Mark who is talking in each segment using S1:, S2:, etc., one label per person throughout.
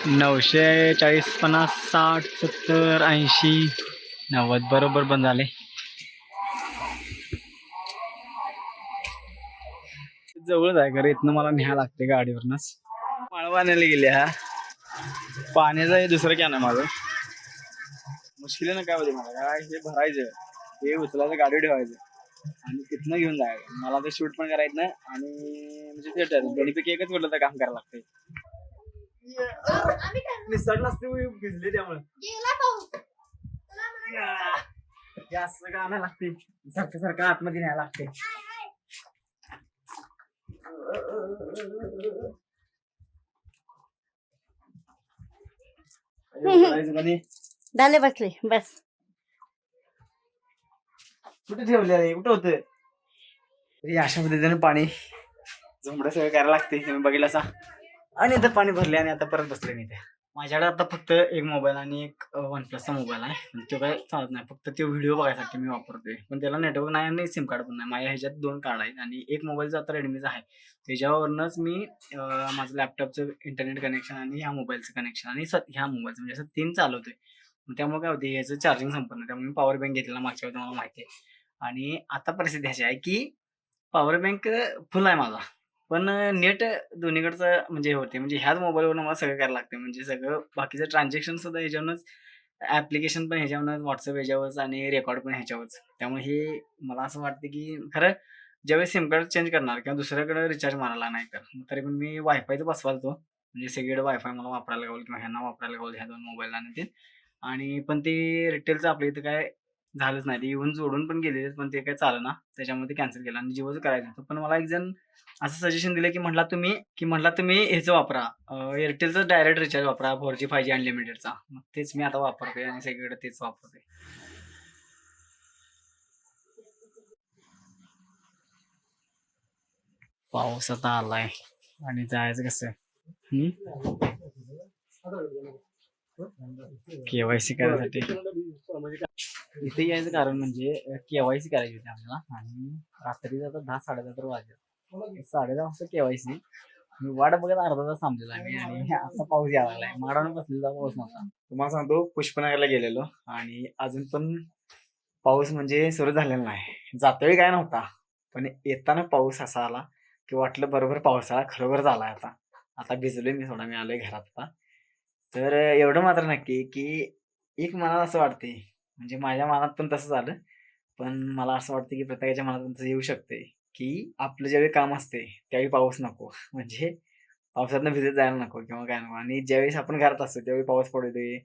S1: 940, 50, 60, 70, 80, 90 बरोबर बंद झाले. जवळच आहे घर, इथनं मला न्यायला लागते गाडीवरनच. माळवाण्याला गेले हा. पाण्याचं हे दुसरं कॅन आहे माझं. मुश्किलीनं काय होते मला, काय हे भरायचं, हे उचलायचं, गाडी ठेवायचं आणि तिथनं घेऊन जायचं. मला ते शूट पण करायचं नाही आणि म्हणजे ते दोन्हीपैकी एकच म्हटलं तर काम करायला लागतंय. निसट नसते भिजले त्यामुळे असं का आणायला लागते, सारखं सारखं आतमध्ये न्यायला लागते.
S2: झाले बसले बस.
S1: कुठे ठेवले, कुठं होतं अशा पद्धतीने पाणी झोंबडं सगळं करायला लागते. तुम्ही बघितलं असा. आणि आता पाणी भरले आणि आता परत बसले मी. त्या माझ्याकडे आता फक्त एक मोबाईल आणि एक OnePlusचा मोबाईल आहे. तो काय चालत नाही, फक्त ते व्हिडिओ बघायसाठी मी वापरतोय. पण त्याला नेटवर्क नाही आणि सिम कार्ड पण नाही. माझ्या ह्याच्यात 2 कार्ड आहेत आणि एक मोबाईलचा आता रेडमीचा आहे. त्याच्यावरूनच मी माझं लॅपटॉपचं इंटरनेट कनेक्शन आणि ह्या मोबाईलचं कनेक्शन आणि ह्या मोबाईलचं म्हणजे असं 3 चालवतोय. त्यामुळे काय होते, याचं चार्जिंग संपलं, त्यामुळे मी पॉवर बँक घेतलेला मागच्या वेळी, तुम्हाला माहिती आहे. आणि आता परिस्थिती अशी आहे की पॉवर बँक फुल आहे माझा, पण नेट दोन्हीकडचं म्हणजे होते. म्हणजे ह्याच मोबाईलवर मला सगळं करायला लागते. म्हणजे सगळं बाकीचं ट्रान्झॅक्शन सुद्धा ह्याच्यावरूनच, ॲप्लिकेशन पण ह्याच्यावरूनच, व्हॉट्सअप ह्याच्यावरच आणि रेकॉर्ड पण ह्याच्यावरच. त्यामुळे हे मला असं वाटते की खरं ज्यावेळेस सिम कार्ड चेंज करणार किंवा दुसऱ्याकडे रिचार्ज मारायला नाही तर तरी पण मी वायफायचं बसवालतो. म्हणजे सगळीकडे वायफाय मला वापरायला लागेल किंवा ह्यांना वापरायला लागेल ह्या 2 मोबाईलला आणि ते. आणि पण ते रिटेलचं आपल्या इथं काय झालंच नाही. ते येऊन जोडून पण गेलेले, पण ते काय चालेना. त्याच्यामुळे ते कॅन्सल केलं आणि जिओचं करायचं होतं. पण मला एक जण असं सजेशन दिलं की म्हटला तुम्ही ह्याचं वापरा, एअरटेलचं डायरेक्ट रिचार्ज वापरा, 4G 5G अनलिमिटेडचा. मग तेच मी आता वापरतोय आणि सगळीकडे तेच वापरतोय. पाऊस आता आलाय आणि जायचं कसं? KYC करायसाठी इथे यायचं कारण म्हणजे KYC करायची होती आम्हाला. आणि रात्री आता 10, 10:30 तर वाजले. 10:30 वाजता KYC. मी वाट बघत अर्धा तास थांबलेला आहे मी आणि आता पाऊस यायला लागलाय. माडावून बसलेला पाऊस नव्हता. तुम्हाला सांगतो, पुष्पनगरला गेलेलो आणि अजून पण पाऊस म्हणजे सुरू झालेला नाही. जातोय काय नव्हता, पण येताना पाऊस असा आला की वाटलं बरोबर पावसाळा खरोखर झालाय. आता आता भिजलोय मी थोडा, मी आलोय घरात आता. तर एवढं मात्र नक्की की एक मनात असं वाटते, म्हणजे माझ्या मनात पण तसं झालं. पण मला असं वाटतं की प्रत्येकाच्या मनात पण तसं येऊ शकते की आपलं ज्यावेळी काम असते त्यावेळी पाऊस नको. म्हणजे पावसातनं भिजत जायला नको किंवा काय नको. आणि ज्यावेळेस आपण घरात असतो त्यावेळी पाऊस पडू दे,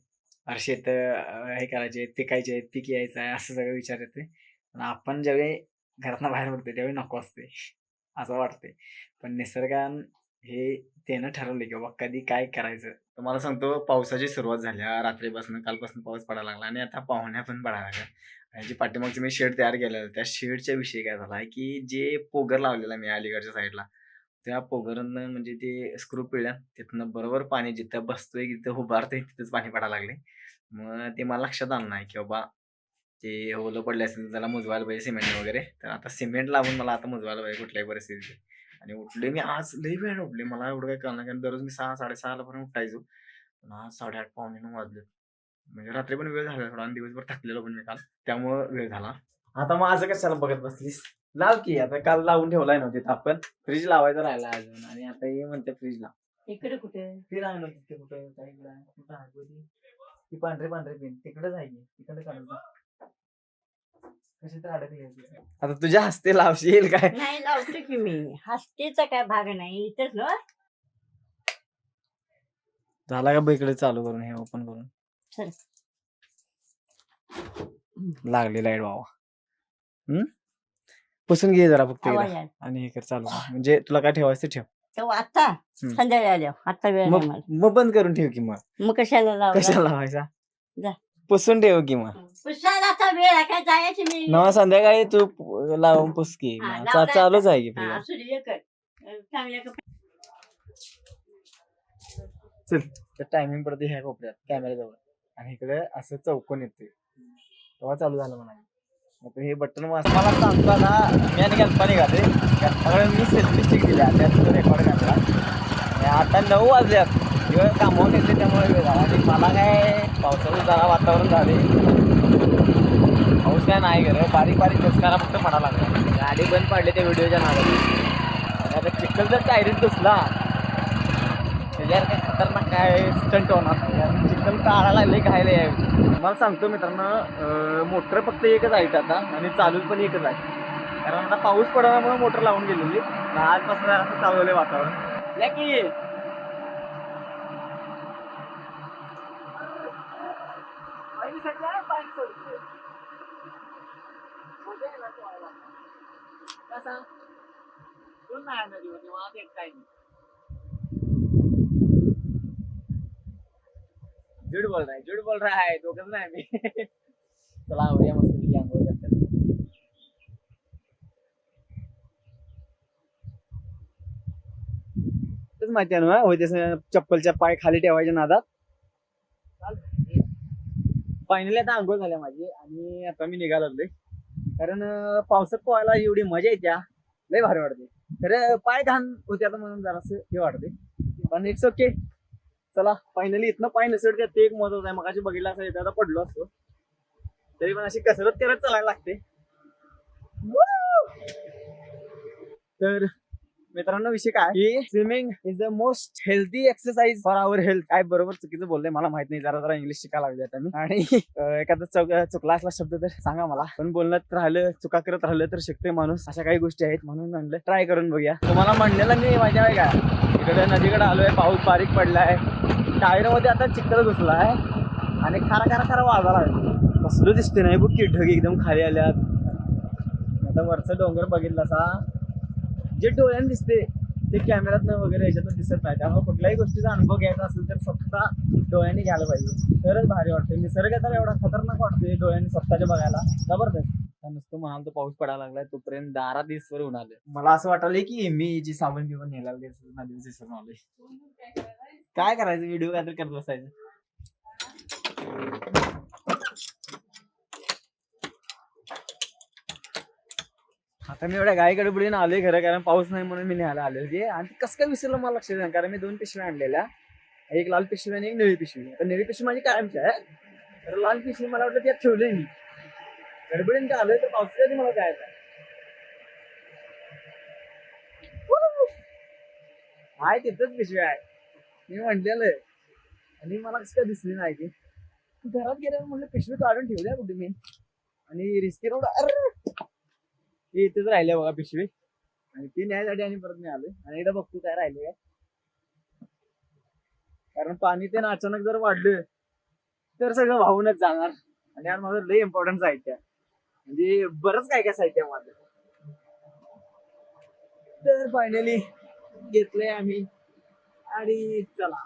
S1: अरे शेत हे करायचे, पिकायचे आहेत, पीक यायचं आहे, असं सगळं विचार येते. पण आपण ज्यावेळी घरातनं बाहेर पडतो त्यावेळी नको असते, असं वाटते. पण निसर्गानं हे त्यानं ठरवले की बाबा कधी काय करायचं. तुम्हाला सांगतो, पावसाची सुरुवात झाली रात्रीपासून, कालपासून पाऊस पडायला लागला आणि आता पाहुण्या पण पडायला लागल्या. आणि जी पाठीमागची मी शेड तयार केलेलं, त्या शेडच्या विषयी काय झाला आहे की जे पोगर लावलेला मी अलीकडच्या साईडला, त्या पोगरनं म्हणजे ते स्क्रू पिळल्या, तिथनं बरोबर पाणी जिथं बसतोय, जिथं उभारतोय तिथंच पाणी पडायला लागले. मग ते मला लक्षात आलं नाही की बाबा ते ओलं पडले असेल, त्याला मुजवायला पाहिजे सिमेंट वगैरे. तर आता सिमेंट लावून मला आता मुजवायला पाहिजे कुठल्याही परिस्थितीत. आणि उठले मी आज, लई वेळ उठले, मला एवढं काही कळलं नाही. कारण दररोज मी 6, 6:30 पर्यंत उठायचो. पण आज 8:30 पावणे 9 वाजले. म्हणजे रात्री पण वेळ झाला थोडा आणि दिवसभर थकलेलो पण मी काल, त्यामुळं वेळ झाला. आता मग असं कशाला बघत बसलीस? लाव की, आता काल लावून ठेवलाय नव्हते आपण. फ्रीज लावायचं राहिला अजून आणि आता हे म्हणते फ्रीज लाव.
S2: इकडे कुठे
S1: फ्रीज आहे ना तिथे, कुठे कुठं आहे बघ ती पांढरे पिन तिकडेच आहे की, तिकडे काढून कशी तर अडकली. आता तुझ्या हस्ते लावशील काय?
S2: नाही लावतो की मी. हस्तीचा काय भाग नाही इथंच ना.
S1: झाला का इकडे चालू करून, हे ओपन करून?
S2: चल.
S1: लागली लाईट बाबा. पुसून घे जरा फक्त
S2: आवाज
S1: एकदा
S2: आला.
S1: आणि हे कर चालू कर. म्हणजे तुला काय ठेवायचं ते ठेव.
S2: तेव्हा आता संध्याकाळी आल्यावर, आता वेळ नाही मला.
S1: मग बंद करून ठेव की.
S2: मग कशाला लावला?
S1: कशाला लावायचा?
S2: जा.
S1: पुसून ठेव की मग.
S2: पुसायला आता वेळ आहे काय, जायची मी.
S1: नवा संध्याकाळी तू लावून पुस की.
S2: हा,
S1: मग
S2: लावलाय
S1: चालूच
S2: आता.
S1: आहे की
S2: हा,
S1: फ्रीज.
S2: असू दे, कर. चांगल्या
S1: चल, त्या टायमिंग पडते ह्या कोपऱ्यात कॅमेरा जवळ आणि इकडे असं चौकोन येते, तेव्हा चालू झालं म्हणा. मग हे बटन मला सांगतो ना, मी आणि गणपा निघाले. गणपाकडे मी सेल्फी स्टिक दिल्या, त्यात रेकॉर्ड घातला. आता 9 वाजल्यात, कामावून येते त्यामुळे आणि मला काय पावसाचं जरा वातावरण झाले, पाऊस काय नाही गरज, बारीक बारीक घसकारा फक्त पडा लागला. गाडी बंद पाडली त्या व्हिडिओच्या नावाने. आता चिखल जर टायरीत घुसला त्याच्यावर काय खतरनाक काय स्टंट होणार नाही, कारण चिखल काढायला लागले खायला यावी. मला सांगतो मित्रांनो, मोटर फक्त एकच आहे आता आणि चालू पण एकच आहे, कारण आता पाऊस पडल्यामुळे मोटर लावून गेलेली. आजपासून असं चालवलंय वातावरण. या की झूठ बोल रहा है दोघंच नाही मी. चला आवडूया मस्त पैकी आंघोळ करतात. तेच माहिती आहे ना होते चप्पलच्या पाय खाली ठेवायच्या नादात. फायनली आता आंघोळ झाल्या माझी आणि आता मी निघालो, कारण पावसात पोहायला एवढी मजा येत्या, लय भारी वाटते. खरं पाय घाण होते आता म्हणून जरासं हे वाटते, पण इट्स ओके. चला फायनली इथनं पाय निसटते, ते एक महत्वाचं आहे. मगाशी बघितलं असं येतं, आता पडलो असतो तरी पण अशी कसरत करत चालायला लागते. तर मित्रांनो विषय काय की swimming is the most healthy exercise for our health. काय बरोबर चुकीचं बोललंय मला माहित नाही, जरा इंग्लिश शिकायला लागले आता मी. आणि एखादा चुकला असला शब्द तर सांगा मला, पण बोलण्यात राहिलं चुका करत राहिलं तर शिकतोय माणूस. अशा काही गोष्टी आहेत म्हणून म्हणलं ट्राय करून बघूया. तुम्हाला म्हणलेलं मी माझ्या आहे का इकडे नदीकडे आलोय, पाऊस बारीक पडलाय, टायर मध्ये आता चिखल घुसलाय आणि खारा वाजा लागला. कसलं दिसते नाही बघ की ढग एकदम खाली आल्यात. आता वरचं डोंगर बघितलं असा जे डोळ्याने दिसते ते कॅमेऱ्यात वगैरे याच्यातून दिसत नाही. त्यामुळे कुठल्याही गोष्टीचा अनुभव घ्यायचा असेल तर स्वतः डोळ्यांनी घ्यायला पाहिजे, तरच भारी वाटते. निसर्ग तर एवढा खतरनाक वाटतोय डोळ्यांनी स्वतःच्या बघायला, जबरदस्त. नुसतं म्हणाल तो पाऊस पडायला लागलाय तोपर्यंत 12 वर ऊन आले. मला असं वाटलंय की मी जी साबण बिबण नेला नदीवर विसरून आलोय. काय करायचं, व्हिडिओ काहीतरी करत बसायचं. आता मी एवढ्या गाई गडबडीने आलोय खरं, कारण पाऊस नाही म्हणून मी न्यायला आलो होते. आणि कसं काय विसरलं मला लक्षात नाही, कारण मी 2 पिशव्या आणलेल्या, एक लाल पिशवी आणि एक निळी पिशवी. तर निळी पिशवी माझी कायमची आहे, तर लाल पिशवी मला वाटलं त्यात ठेवली मी. गडबडीने काय आलोय तर पावसाच्या आधी मला काय आहे तिथंच पिशवी आहे मी म्हटलेलं, आणि मला कसं काय दिसली नाही ती. घरात गेल्यावर म्हणलं पिशवी काढून ठेवल्या कुठे मी, आणि रिस्की रोड ती इथेच राहिले बघा पिशवी, आणि ती न्यायसाठी आणि परत मी आलोय. आणि एकदा बघतो काय राहिले काय, कारण पाणी ते अचानक जर वाढलं तर सगळं वाहूनच जाणार. आणि आज माझं लय इम्पॉर्टंट साहित्य आहे, म्हणजे बरंच काय साहित्य आहे माझं. तर फायनली घेतलंय आम्ही आणि चला